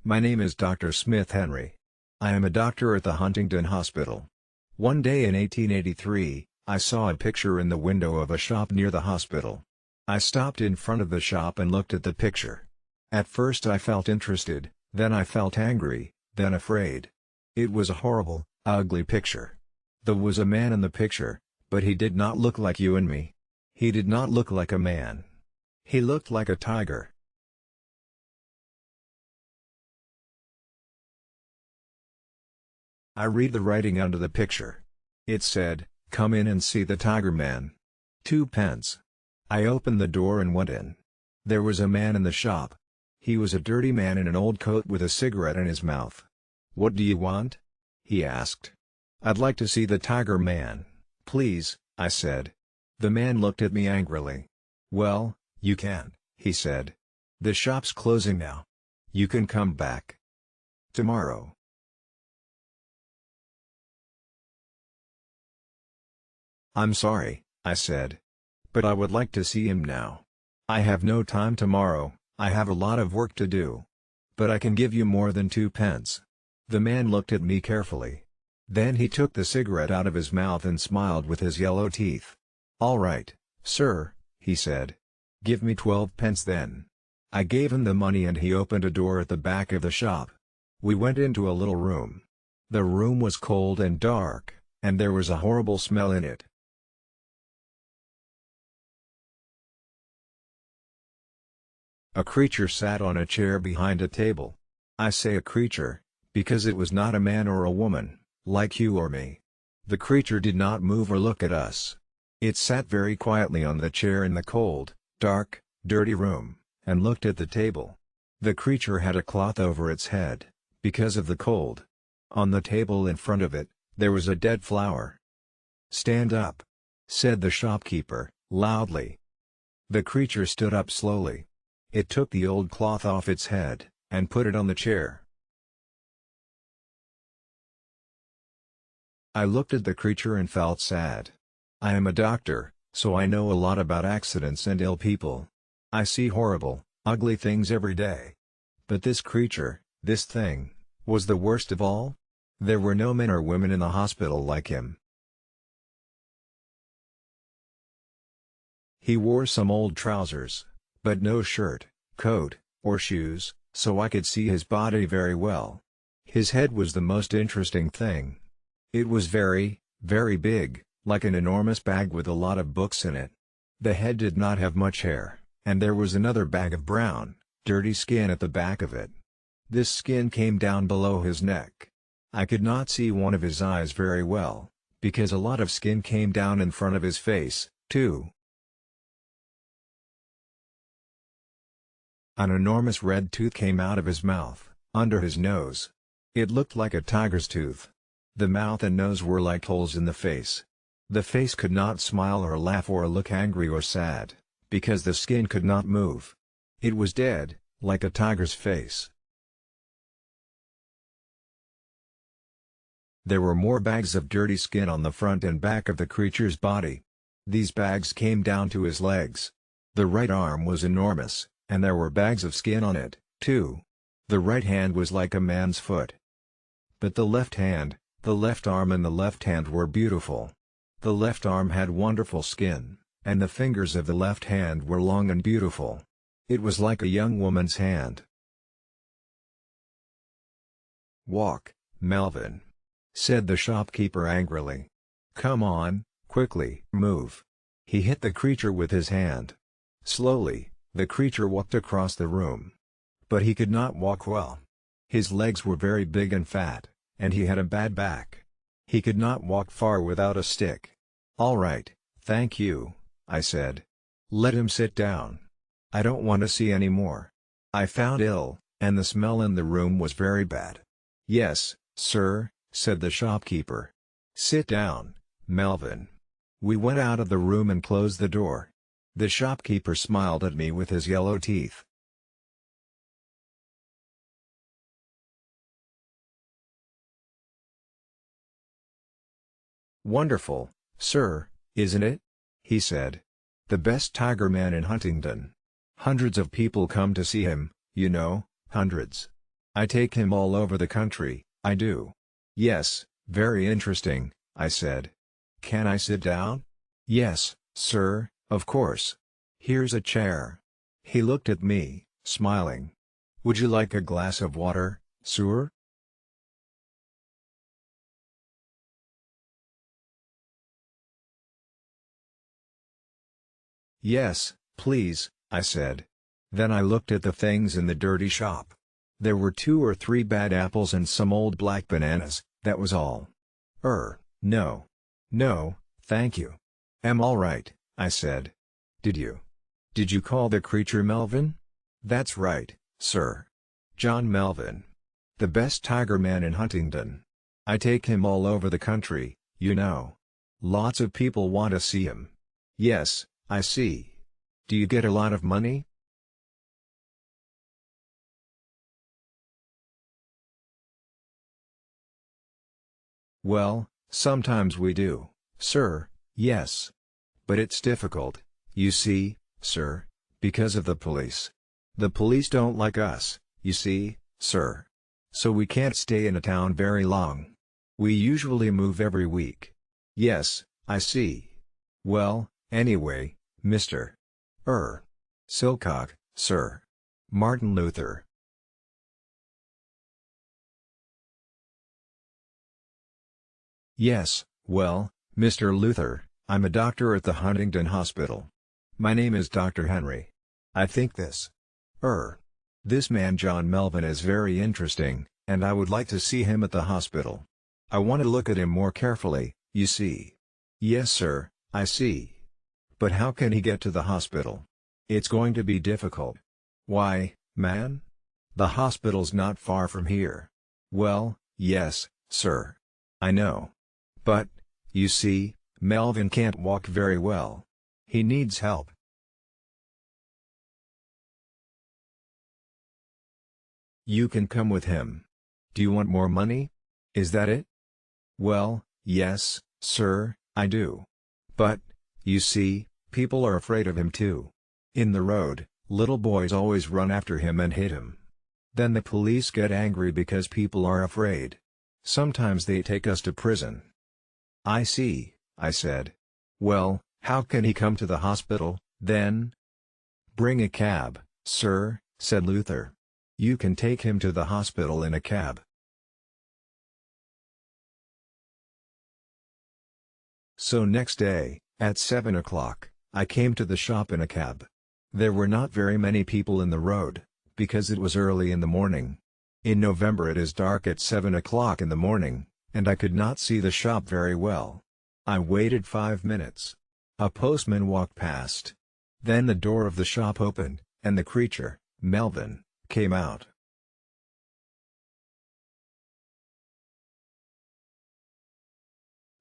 My name is Dr. Smith Henry. I am a doctor at the Huntington Hospital. One day in 1883, I saw a picture in the window of a shop near the hospital. I stopped in front of the shop and looked at the picture. At first I felt interested, then I felt angry, then afraid. It was a horrible, ugly picture. There was a man in the picture, but he did not look like you and me. He did not look like a man. He looked like a tiger. I read the writing under the picture. It said, "Come in and see the Tiger Man. 2 pence." I opened the door and went in. There was a man in the shop. He was a dirty man in an old coat with a cigarette in his mouth. "What do you want?" he asked. "I'd like to see the Tiger Man, please," I said. The man looked at me angrily. "Well, you can't," he said. "The shop's closing now. You can come back tomorrow." "I'm sorry," I said. "But I would like to see him now. I have no time tomorrow, I have a lot of work to do. But I can give you more than 2 pence. The man looked at me carefully. Then he took the cigarette out of his mouth and smiled with his yellow teeth. "All right, sir," he said. "Give me 12 pence then." I gave him the money and he opened a door at the back of the shop. We went into a little room. The room was cold and dark, and there was a horrible smell in it. A creature sat on a chair behind a table. I say a creature, because it was not a man or a woman, like you or me. The creature did not move or look at us. It sat very quietly on the chair in the cold, dark, dirty room, and looked at the table. The creature had a cloth over its head, because of the cold. On the table in front of it, there was a dead flower. "Stand up," said the shopkeeper, loudly. The creature stood up slowly. It took the old cloth off its head, and put it on the chair. I looked at the creature and felt sad. I am a doctor, so I know a lot about accidents and ill people. I see horrible, ugly things every day. But this creature, this thing, was the worst of all? There were no men or women in the hospital like him. He wore some old trousers, but no shirt, coat, or shoes, so I could see his body very well. His head was the most interesting thing. It was very, very big, like an enormous bag with a lot of books in it. The head did not have much hair, and there was another bag of brown, dirty skin at the back of it. This skin came down below his neck. I could not see one of his eyes very well, because a lot of skin came down in front of his face, too. An enormous red tooth came out of his mouth, under his nose. It looked like a tiger's tooth. The mouth and nose were like holes in the face. The face could not smile or laugh or look angry or sad, because the skin could not move. It was dead, like a tiger's face. There were more bags of dirty skin on the front and back of the creature's body. These bags came down to his legs. The right arm was enormous, and there were bags of skin on it, too. The right hand was like a man's foot. But the left hand, the left arm and the left hand were beautiful. The left arm had wonderful skin, and the fingers of the left hand were long and beautiful. It was like a young woman's hand. "Walk, Melvin," said the shopkeeper angrily. "Come on, quickly, move." He hit the creature with his hand. Slowly, the creature walked across the room. But he could not walk well. His legs were very big and fat, and he had a bad back. He could not walk far without a stick. "All right, thank you," I said. "Let him sit down. I don't want to see any more. I found ill, and the smell in the room was very bad." "Yes, sir," said the shopkeeper. "Sit down, Melvin." We went out of the room and closed the door. The shopkeeper smiled at me with his yellow teeth. "Wonderful, sir, isn't it?" he said. "The best Tiger Man in Huntington. Hundreds of people come to see him, you know, hundreds. I take him all over the country, I do. Yes, very interesting, I said. Can I sit down? Yes, sir, of course. Here's a chair. He looked at me, smiling. Would you like a glass of water, sir? Yes, please, I said. Then I looked at the things in the dirty shop. There were 2 or 3 bad apples and some old black bananas, that was all. No. No, thank you. I'm all right, I said. Did you call the creature Melvin? That's right, sir. John Melvin. The best tiger man in Huntingdon. I take him all over the country, you know. Lots of people want to see him. Yes, I see. Do you get a lot of money? Well, sometimes we do, sir, yes. But it's difficult, you see, sir, because of the police. The police don't like us, you see, sir. So we can't stay in a town very long. We usually move every week. Yes, I see. Well, anyway, Mr. Silcock, sir. Martin Luther. Yes, well, Mr. Luther, I'm a doctor at the Huntingdon Hospital. My name is Dr. Henry. I think this man John Melvin is very interesting, and I would like to see him at the hospital. I want to look at him more carefully, you see. Yes sir, I see. But how can he get to the hospital? It's going to be difficult. Why, man? The hospital's not far from here. Well, yes, sir. I know. But, you see, Melvin can't walk very well. He needs help. You can come with him. Do you want more money? Is that it? Well, yes, sir, I do. But, you see, people are afraid of him too. In the road, little boys always run after him and hit him. Then the police get angry because people are afraid. Sometimes they take us to prison. I see, I said. Well, how can he come to the hospital, then? Bring a cab, sir, said Luther. You can take him to the hospital in a cab. So next day, at 7 o'clock, I came to the shop in a cab. There were not very many people in the road, because it was early in the morning. In November it is dark at 7 o'clock in the morning, and I could not see the shop very well. I waited 5 minutes. A postman walked past. Then the door of the shop opened, and the creature, Melvin, came out.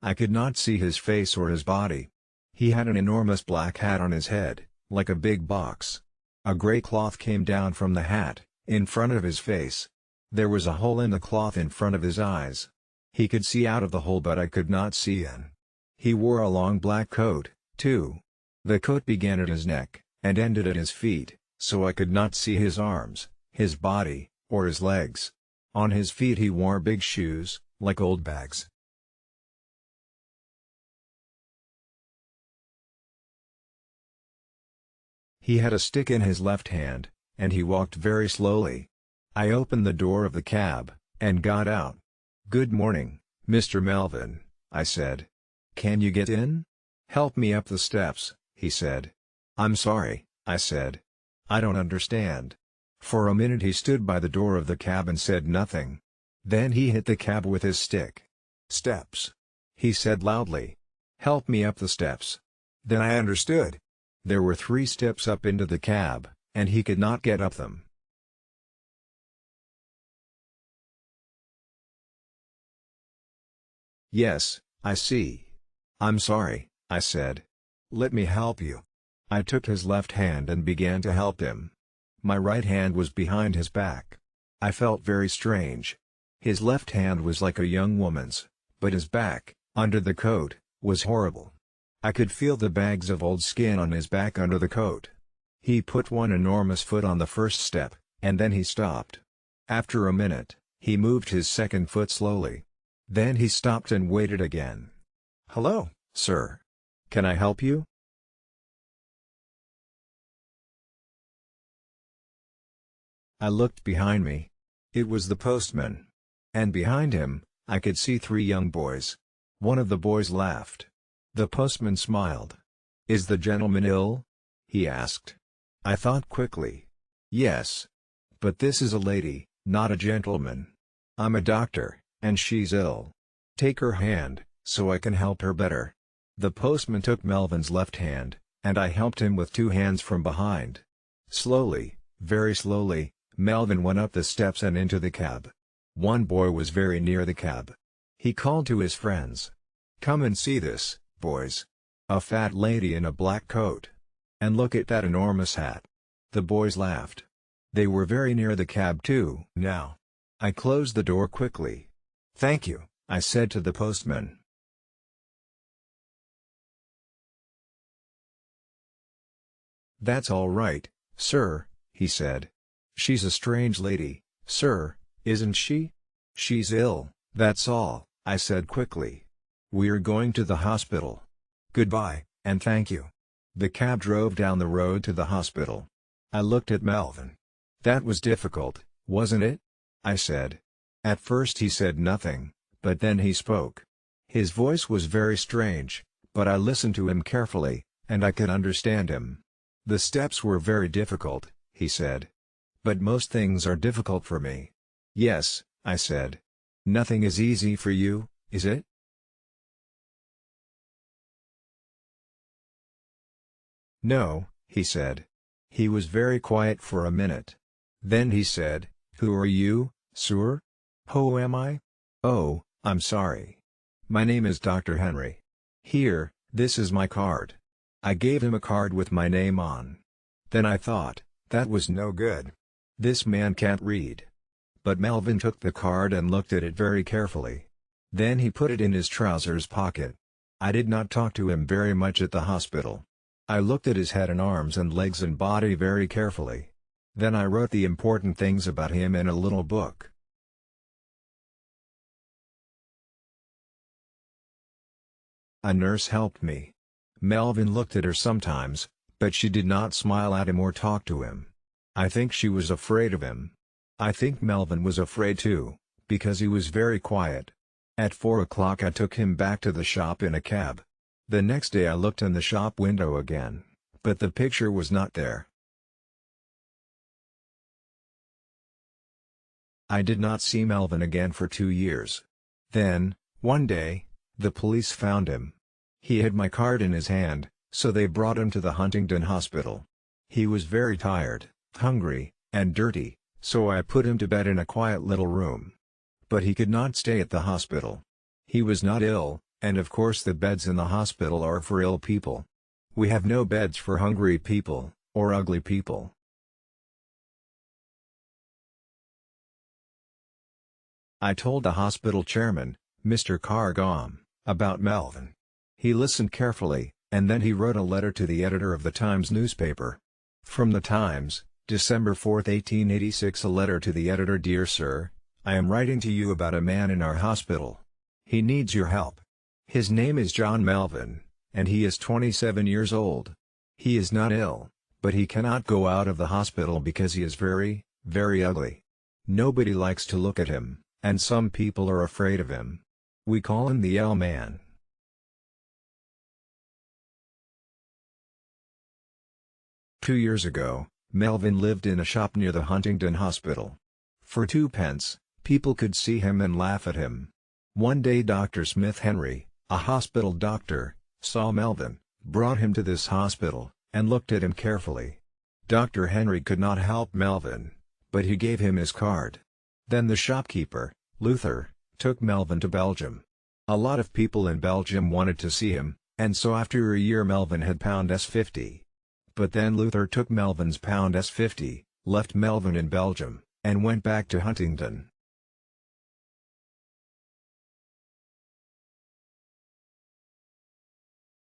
I could not see his face or his body. He had an enormous black hat on his head, like a big box. A gray cloth came down from the hat, in front of his face. There was a hole in the cloth in front of his eyes. He could see out of the hole but I could not see in. He wore a long black coat, too. The coat began at his neck, and ended at his feet, so I could not see his arms, his body, or his legs. On his feet he wore big shoes, like old bags. He had a stick in his left hand, and he walked very slowly. I opened the door of the cab, and got out. "Good morning, Mr. Melvin," I said. "Can you get in?" "Help me up the steps," he said. "I'm sorry," I said. "I don't understand." For a minute he stood by the door of the cab and said nothing. Then he hit the cab with his stick. "Steps," he said loudly. "Help me up the steps." Then I understood. There were 3 steps up into the cab, and he could not get up them. "Yes, I see. I'm sorry," I said. "Let me help you." I took his left hand and began to help him. My right hand was behind his back. I felt very strange. His left hand was like a young woman's, but his back, under the coat, was horrible. I could feel the bags of old skin on his back under the coat. He put one enormous foot on the first step, and then he stopped. After a minute, he moved his second foot slowly. Then he stopped and waited again. "Hello, sir. Can I help you?" I looked behind me. It was the postman. And behind him, I could see 3 young boys. One of the boys laughed. The postman smiled. "Is the gentleman ill?" he asked. I thought quickly. Yes. But this is a lady, not a gentleman. I'm a doctor, and she's ill. Take her hand, so I can help her better. The postman took Melvin's left hand, and I helped him with 2 hands from behind. Slowly, very slowly, Melvin went up the steps and into the cab. One boy was very near the cab. He called to his friends. "Come and see this, boys. A fat lady in a black coat. And look at that enormous hat." The boys laughed. They were very near the cab too. Now. I closed the door quickly. "Thank you," I said to the postman. "That's all right, sir," he said. "She's a strange lady, sir, isn't she? She's ill, that's all," I said quickly. "We're going to the hospital. Goodbye, and thank you." The cab drove down the road to the hospital. I looked at Melvin. "That was difficult, wasn't it?" I said. At first he said nothing, but then he spoke. His voice was very strange, but I listened to him carefully, and I could understand him. "The steps were very difficult," he said. "But most things are difficult for me." "Yes," I said. "Nothing is easy for you, is it?" "No," he said. He was very quiet for a minute. Then he said, "Who are you, sir?" "Who am I? Oh, I'm sorry. My name is Dr. Henry. Here, this is my card." I gave him a card with my name on. Then I thought, that was no good. This man can't read. But Melvin took the card and looked at it very carefully. Then he put it in his trousers pocket. I did not talk to him very much at the hospital. I looked at his head and arms and legs and body very carefully. Then I wrote the important things about him in a little book. A nurse helped me. Melvin looked at her sometimes, but she did not smile at him or talk to him. I think she was afraid of him. I think Melvin was afraid too, because he was very quiet. At 4 o'clock I took him back to the shop in a cab. The next day I looked in the shop window again, but the picture was not there. I did not see Melvin again for 2 years. Then, one day, the police found him. He had my card in his hand, so they brought him to the Huntington Hospital. He was very tired, hungry, and dirty, so I put him to bed in a quiet little room. But he could not stay at the hospital. He was not ill, and of course the beds in the hospital are for ill people. We have no beds for hungry people, or ugly people. I told the hospital chairman, Mr. Cargom, about Melvin. He listened carefully, and then he wrote a letter to the editor of the Times newspaper. From the Times, December 4, 1886. A letter to the editor. Dear Sir, I am writing to you about a man in our hospital. He needs your help. His name is John Melvin, and he is 27 years old. He is not ill, but he cannot go out of the hospital because he is very, very ugly. Nobody likes to look at him, and some people are afraid of him. We call him the L Man. Two years ago, Melvin lived in a shop near the Huntington Hospital. For 2 pence, people could see him and laugh at him. One day Dr. Smith Henry, a hospital doctor, saw Melvin, brought him to this hospital, and looked at him carefully. Dr. Henry could not help Melvin, but he gave him his card. Then the shopkeeper, Luther, took Melvin to Belgium. A lot of people in Belgium wanted to see him, and so after a year Melvin had £50. But then Luther took Melvin's £50, left Melvin in Belgium, and went back to Huntington.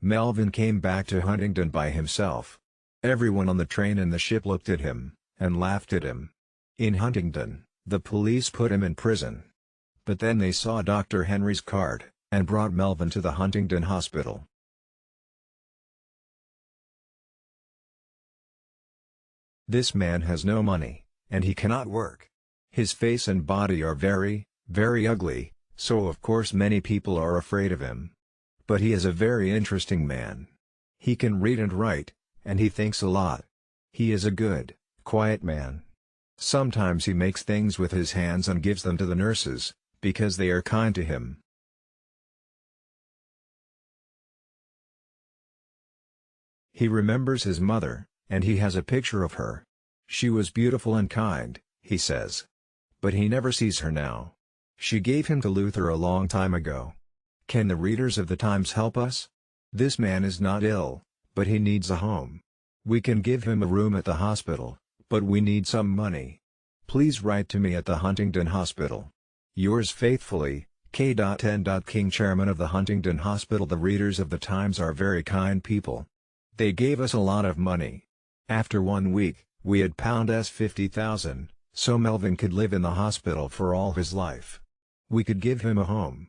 Melvin came back to Huntington by himself. Everyone on the train and the ship looked at him, and laughed at him. In Huntington, The police put him in prison. But then they saw Dr. Henry's card, and brought Melvin to the Huntington Hospital. This man has no money, and he cannot work. His face and body are very, very ugly, so of course many people are afraid of him. But he is a very interesting man. He can read and write, and he thinks a lot. He is a good, quiet man. Sometimes he makes things with his hands and gives them to the nurses, because they are kind to him. He remembers his mother, and he has a picture of her. She was beautiful and kind, he says. But he never sees her now. She gave him to Luther a long time ago. Can the readers of the Times help us? This man is not ill, but he needs a home. We can give him a room at the hospital, but we need some money. Please write to me at the Huntington Hospital. Yours faithfully, K.N. King, Chairman of the Huntington Hospital. The readers of the Times are very kind people. They gave us a lot of money. After 1 week, we had £50,000, so Melvin could live in the hospital for all his life. We could give him a home.